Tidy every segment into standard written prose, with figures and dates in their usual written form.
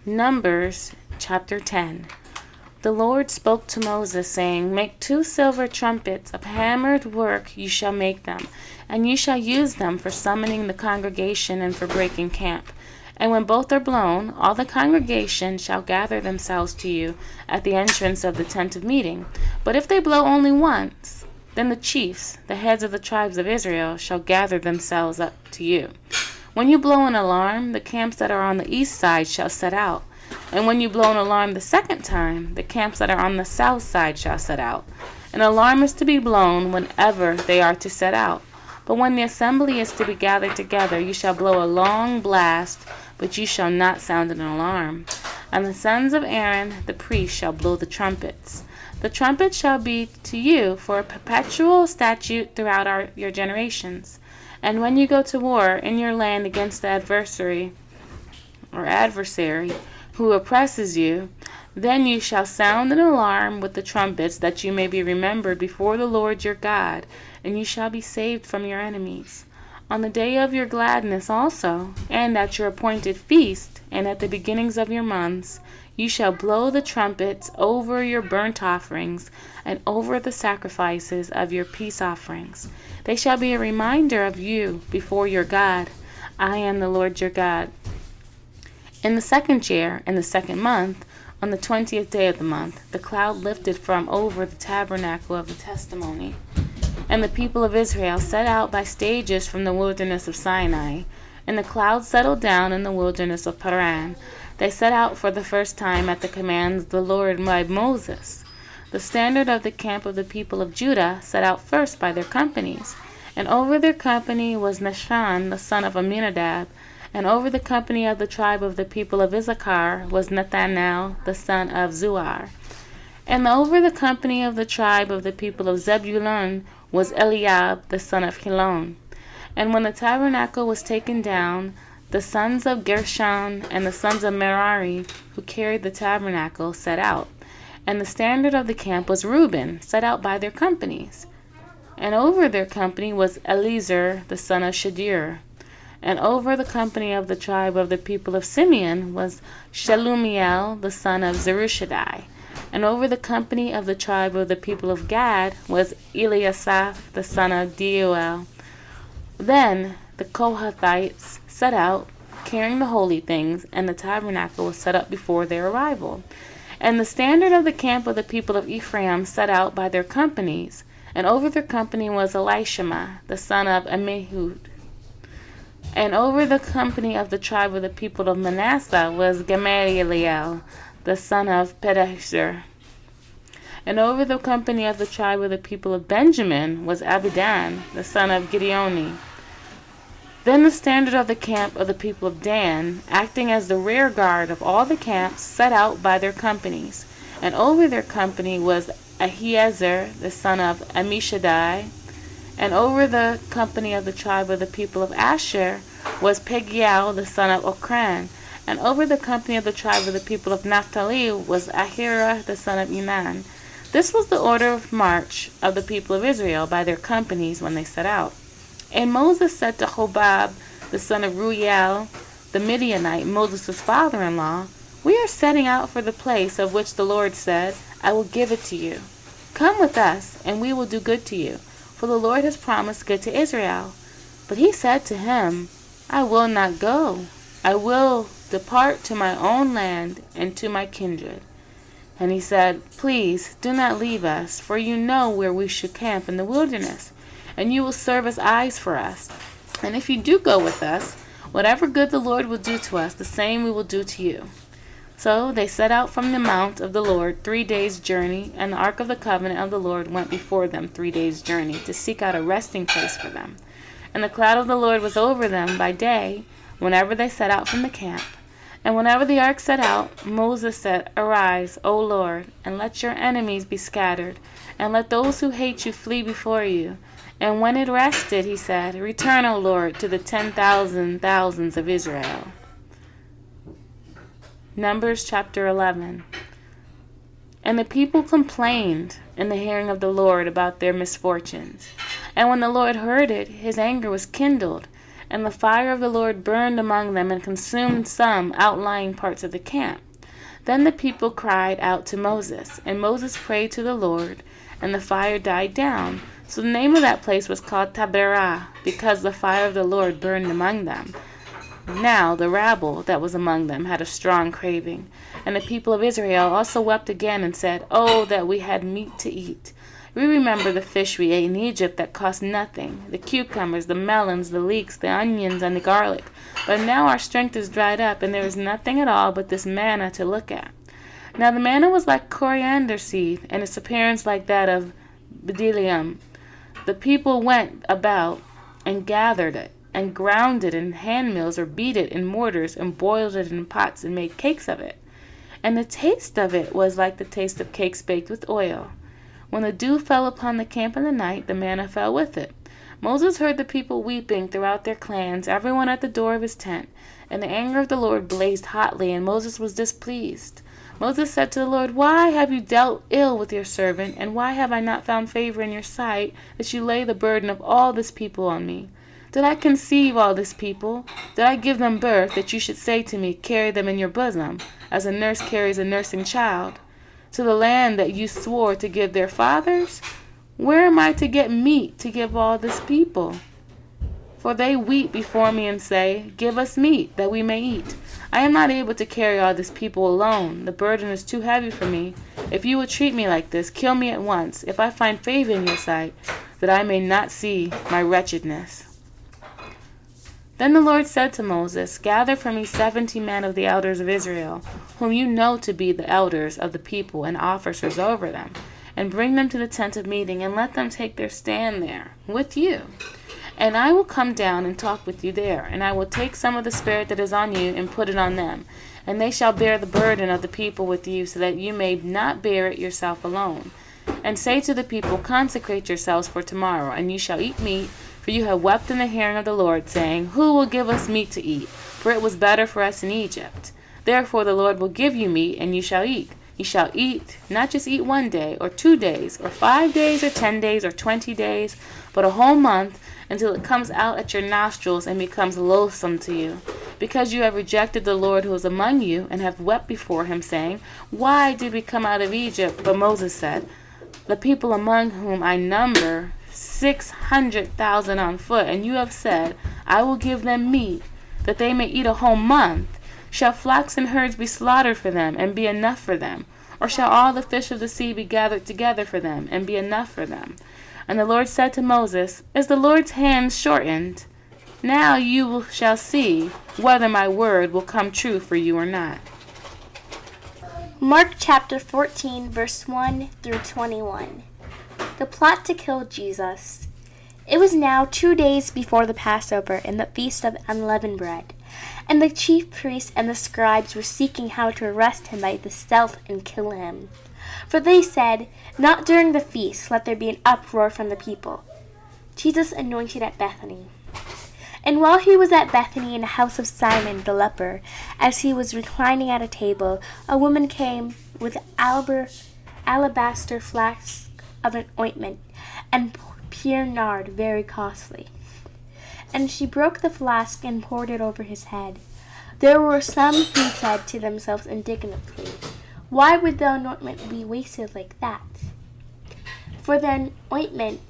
Numbers chapter 10. The Lord spoke to Moses, saying, Make 2 silver trumpets, of hammered work you shall make them, and you shall use them for summoning the congregation and for breaking camp. And when both are blown, all the congregation shall gather themselves to you at the entrance of the tent of meeting. But if they blow only once, then the chiefs, the heads of the tribes of Israel, shall gather themselves up to you. When you blow an alarm, the camps that are on the east side shall set out. And when you blow an alarm the second time, the camps that are on the south side shall set out. An alarm is to be blown whenever they are to set out. But when the assembly is to be gathered together, you shall blow a long blast, but you shall not sound an alarm. And the sons of Aaron the priest shall blow the trumpets. The trumpet shall be to you for a perpetual statute throughout your generations. And when you go to war in your land against the adversary who oppresses you, then you shall sound an alarm with the trumpets, that you may be remembered before the Lord your God, and you shall be saved from your enemies. On the day of your gladness also, and at your appointed feast, and at the beginnings of your months, you shall blow the trumpets over your burnt offerings, and over the sacrifices of your peace offerings. They shall be a reminder of you before your God. I am the Lord your God. In the 2nd year, in the 2nd month, on the 20th day of the month, the cloud lifted from over the tabernacle of the testimony. And the people of Israel set out by stages from the wilderness of Sinai, and the cloud settled down in the wilderness of Paran. They set out for the first time at the commands of the Lord by Moses. The standard of the camp of the people of Judah set out first by their companies, and over their company was Nahshon the son of Amminadab, and over the company of the tribe of the people of Issachar was Nathanael the son of Zuar. And over the company of the tribe of the people of Zebulun was Eliab the son of Helon. And when the tabernacle was taken down, the sons of Gershon and the sons of Merari, who carried the tabernacle, set out. And the standard of the camp was Reuben, set out by their companies. And over their company was Eliezer the son of Shadir. And over the company of the tribe of the people of Simeon was Shelumiel the son of Zerushadai. And over the company of the tribe of the people of Gad was Eliasaph the son of Deuel. Then the Kohathites set out, carrying the holy things, and the tabernacle was set up before their arrival. And the standard of the camp of the people of Ephraim set out by their companies, and over their company was Elishama the son of Ammihud. And over the company of the tribe of the people of Manasseh was Gamaliel the son of Pedahzur. And over the company of the tribe of the people of Benjamin was Abidan the son of Gideoni. Then the standard of the camp of the people of Dan, acting as the rear guard of all the camps, set out by their companies. And over their company was Ahiezer the son of Ammishaddai. And over the company of the tribe of the people of Asher was Pagiel the son of Okran. And over the company of the tribe of the people of Naphtali was Ahira the son of Enan. This was the order of march of the people of Israel by their companies when they set out. And Moses said to Hobab the son of Ruel, the Midianite, Moses' father-in-law, We are setting out for the place of which the Lord said, I will give it to you. Come with us, and we will do good to you, for the Lord has promised good to Israel. But he said to him, I will not go. I will depart to my own land and to my kindred. And he said, Please do not leave us, for you know where we should camp in the wilderness, and you will serve as eyes for us. And if you do go with us, whatever good the Lord will do to us, the same we will do to you. So they set out from the mount of the Lord 3 days' journey, and the ark of the covenant of the Lord went before them 3 days' journey, to seek out a resting place for them. And the cloud of the Lord was over them by day, whenever they set out from the camp. And whenever the ark set out, Moses said, Arise, O Lord, and let your enemies be scattered, and let those who hate you flee before you. And when it rested, he said, Return, O Lord, to the 10,000 thousands of Israel. Numbers chapter 11. And the people complained in the hearing of the Lord about their misfortunes. And when the Lord heard it, his anger was kindled, And the fire of the Lord burned among them and consumed some outlying parts of the camp. Then the people cried out to Moses, and Moses prayed to the Lord, and the fire died down. So the name of that place was called Taberah, because the fire of the Lord burned among them. Now the rabble that was among them had a strong craving. And the people of Israel also wept again and said, Oh, that we had meat to eat. We remember the fish we ate in Egypt that cost nothing, the cucumbers, the melons, the leeks, the onions, and the garlic. But now our strength is dried up, and there is nothing at all but this manna to look at. Now the manna was like coriander seed, and its appearance like that of bdellium. The people went about and gathered it, and ground it in hand mills, or beat it in mortars, and boiled it in pots, and made cakes of it. And the taste of it was like the taste of cakes baked with oil. When the dew fell upon the camp in the night, the manna fell with it. Moses heard the people weeping throughout their clans, everyone at the door of his tent. And the anger of the Lord blazed hotly, and Moses was displeased. Moses said to the Lord, Why have you dealt ill with your servant, and why have I not found favor in your sight, that you lay the burden of all this people on me? Did I conceive all this people? Did I give them birth, that you should say to me, Carry them in your bosom, as a nurse carries a nursing child, to the land that you swore to give their fathers? Where am I to get meat to give all this people? For they weep before me and say, Give us meat, that we may eat. I am not able to carry all this people alone. The burden is too heavy for me. If you will treat me like this, kill me at once, if I find favor in your sight, that I may not see my wretchedness. Then the Lord said to Moses, Gather for me 70 men of the elders of Israel, whom you know to be the elders of the people and officers over them, and bring them to the tent of meeting, and let them take their stand there with you. And I will come down and talk with you there, and I will take some of the spirit that is on you and put it on them, and they shall bear the burden of the people with you, so that you may not bear it yourself alone. And say to the people, Consecrate yourselves for tomorrow, and you shall eat meat, for you have wept in the hearing of the Lord, saying, Who will give us meat to eat? For it was better for us in Egypt. Therefore the Lord will give you meat, and you shall eat. You shall eat, not just eat 1 day, or 2 days, or 5 days, or 10 days, or 20 days, but a whole month, until it comes out at your nostrils and becomes loathsome to you. Because you have rejected the Lord who is among you, and have wept before him, saying, Why did we come out of Egypt? But Moses said, The people among whom I number 600,000 on foot, and you have said, I will give them meat, that they may eat a whole month. Shall flocks and herds be slaughtered for them, and be enough for them? Or shall all the fish of the sea be gathered together for them, and be enough for them? And the Lord said to Moses, Is the Lord's hand shortened? Now you shall see whether my word will come true for you or not. Mark chapter 14, verse 1 through 21. The plot to kill Jesus. It was now 2 days before the Passover and the feast of unleavened bread, and the chief priests and the scribes were seeking how to arrest him by the stealth and kill him. For they said, Not during the feast let there be an uproar from the people. Jesus anointed at Bethany. And while he was at Bethany in the house of Simon the leper, as he was reclining at a table, a woman came with alabaster flask of an ointment, and pure nard, very costly. And she broke the flask and poured it over his head. There were some who said to themselves indignantly, Why would the ointment be wasted like that? For the ointment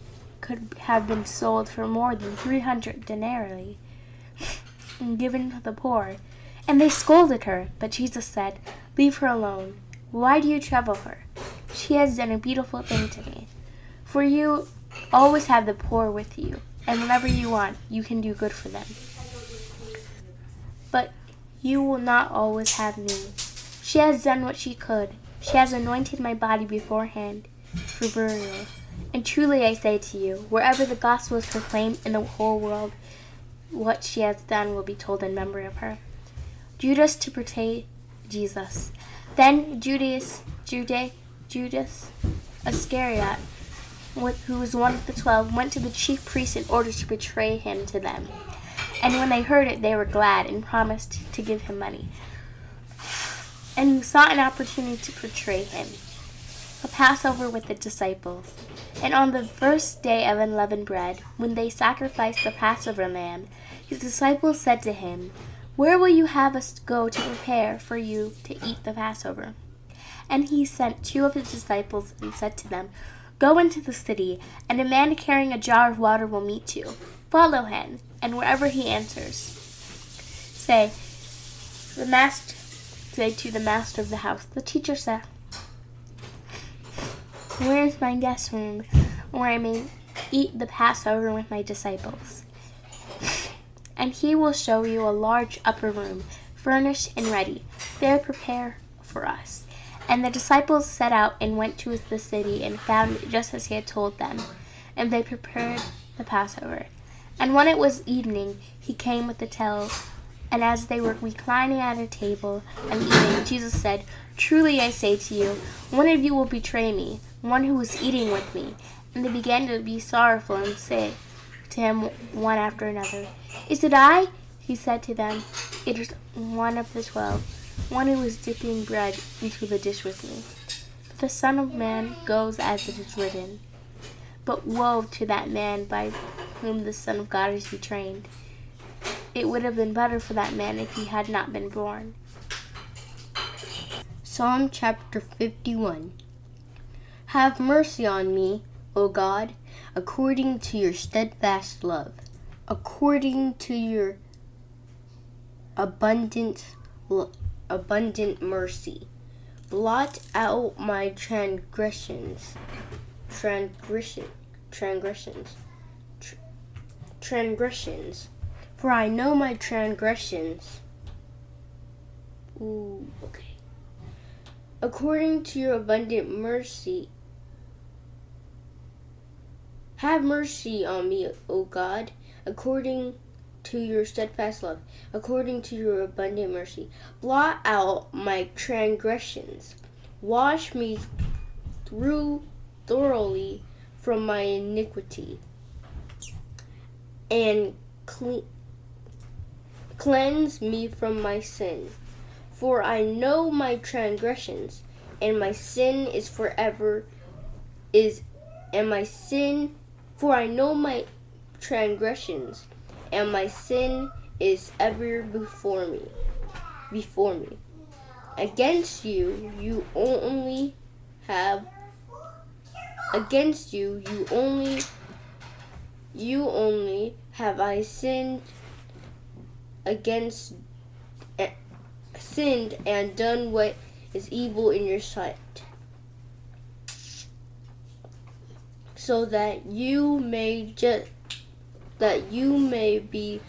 could have been sold for more than 300 denarii and given to the poor. And they scolded her, but Jesus said, Leave her alone. Why do you trouble her? She has done a beautiful thing to me. For you always have the poor with you, and whenever you want, you can do good for them. But you will not always have me. She has done what she could. She has anointed my body beforehand for burial. And truly I say to you, wherever the gospel is proclaimed in the whole world, what she has done will be told in memory of her. Judas to betray Jesus. Then Judas Iscariot, who was one of the 12, went to the chief priests in order to betray him to them. And when they heard it, they were glad and promised to give him money. And he sought an opportunity to betray him. A Passover with the disciples. And on the first day of unleavened bread, when they sacrificed the Passover lamb, His disciples said to him, "Where will you have us go to prepare for you to eat the Passover?" And he sent 2 of his disciples and said to them, "Go into the city, and a man carrying a jar of water will meet you. Follow him, and wherever he enters, say to the master of the house, 'The teacher said, where is my guest room where I may eat the Passover with my disciples?' And he will show you a large upper room, furnished and ready. There prepare for us." And the disciples set out and went to the city and found it just as he had told them. And they prepared the Passover. And when it was evening, he came with the towel. And as they were reclining at a table and eating, Jesus said, "Truly I say to you, one of you will betray me, one who was eating with me." And they began to be sorrowful and say to him one after another, "Is it I?" He said to them, "It is one of the 12, one who is dipping bread into the dish with me. But the Son of Man goes as it is written. But woe to that man by whom the Son of God is betrayed. It would have been better for that man if he had not been born." Psalm chapter 51. Have mercy on me, O God, according to your steadfast love, according to your abundant mercy. Blot out my transgressions. For I know my transgressions. According to your abundant mercy, have mercy on me, O God, according to your steadfast love, according to your abundant mercy. Blot out my transgressions. Wash me thoroughly from my iniquity, and cleanse me from my sin. For I know my transgressions, and my sin is for I know my transgressions, and my sin is ever before me. Against you only have I sinned and done what is evil in your sight, so that you may be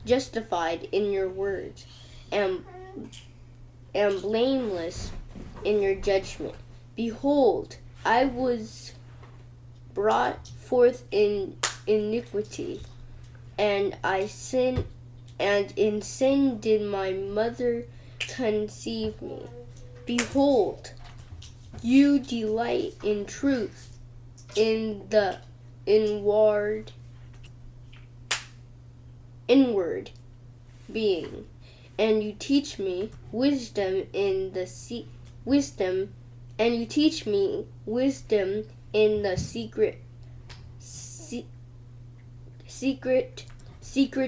justified in your words and blameless in your judgment. Behold, I was brought forth in iniquity, and in sin did my mother conceive me. Behold, you delight in truth in the inward being, and you teach me wisdom in the secret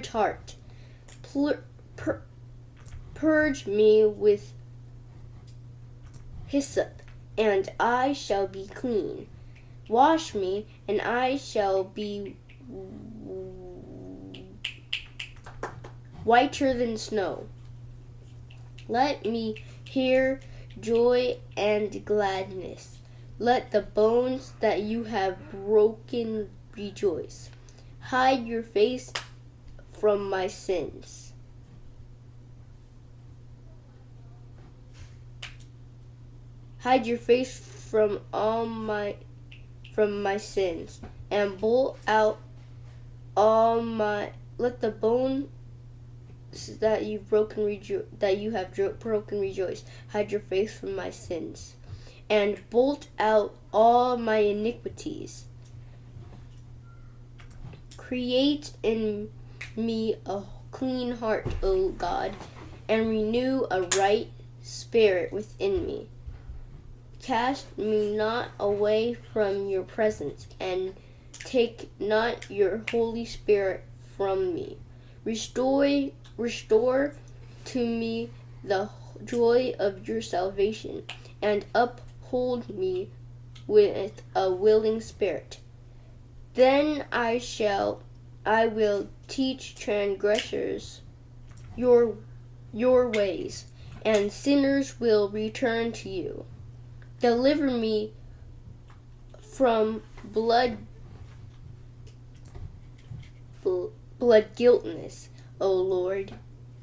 heart. Purge me with hyssop, and I shall be clean. Wash me, and I shall be whiter than snow. Let me hear joy and gladness. Let the bones that you have broken rejoice. Hide your face from my sins. Hide your face from my sins, and blot out all my. Let the bones that you have broken rejoice. Hide your face from my sins, and blot out all my iniquities. Create in me a clean heart, O God, and renew a right spirit within me. Cast me not away from your presence, and take not your Holy Spirit from me. Restore to me the joy of your salvation, and uphold me with a willing spirit. Then I will teach transgressors your ways, and sinners will return to you. Deliver me from blood guiltness, O Lord,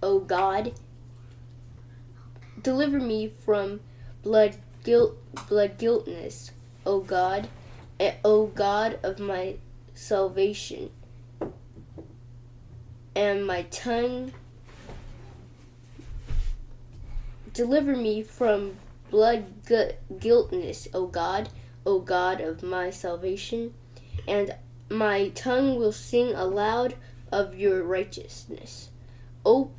O God. Deliver me from blood guiltness, O God, O God of my salvation, and my tongue. Deliver me from blood guiltness, O God of my salvation, and my tongue will sing aloud of your righteousness. O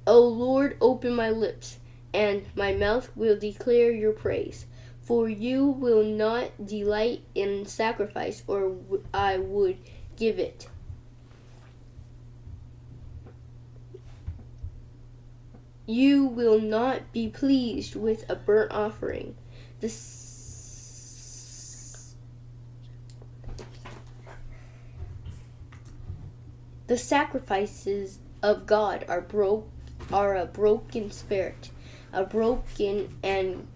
Lord, open my lips, and my mouth will declare your praise. For you will not delight in sacrifice, or I would give it. You will not be pleased with a burnt offering. The sacrifices of God are a broken spirit, a broken and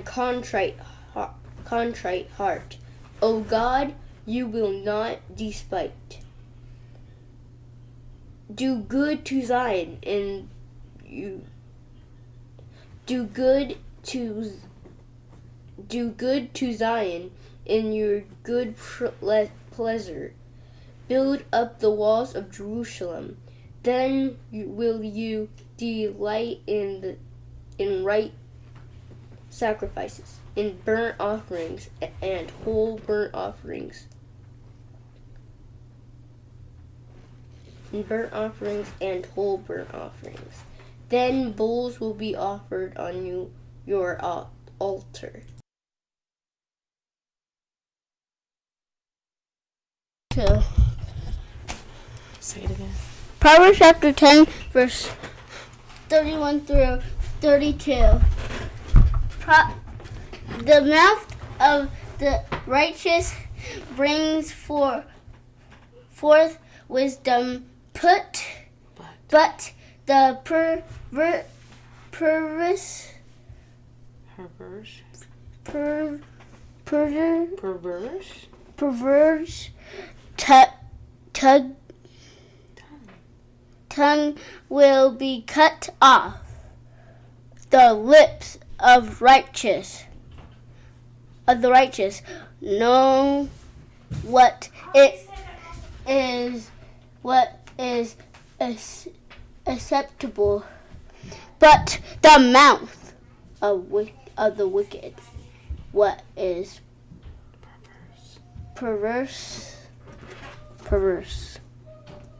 contrite heart. O God, you will not despite. Do good to Zion, and you do good to Zion in your good pleasure. Build up the walls of Jerusalem. Then will you delight in right sacrifices, in burnt offerings and whole burnt offerings. Then bulls will be offered on your altar. Say it again. Proverbs chapter 10, verse 31 through 32. The mouth of the righteous brings forth wisdom, but the perverse tongue will be cut off. The lips of the righteous know what is acceptable, but the mouth of the wicked what is perverse.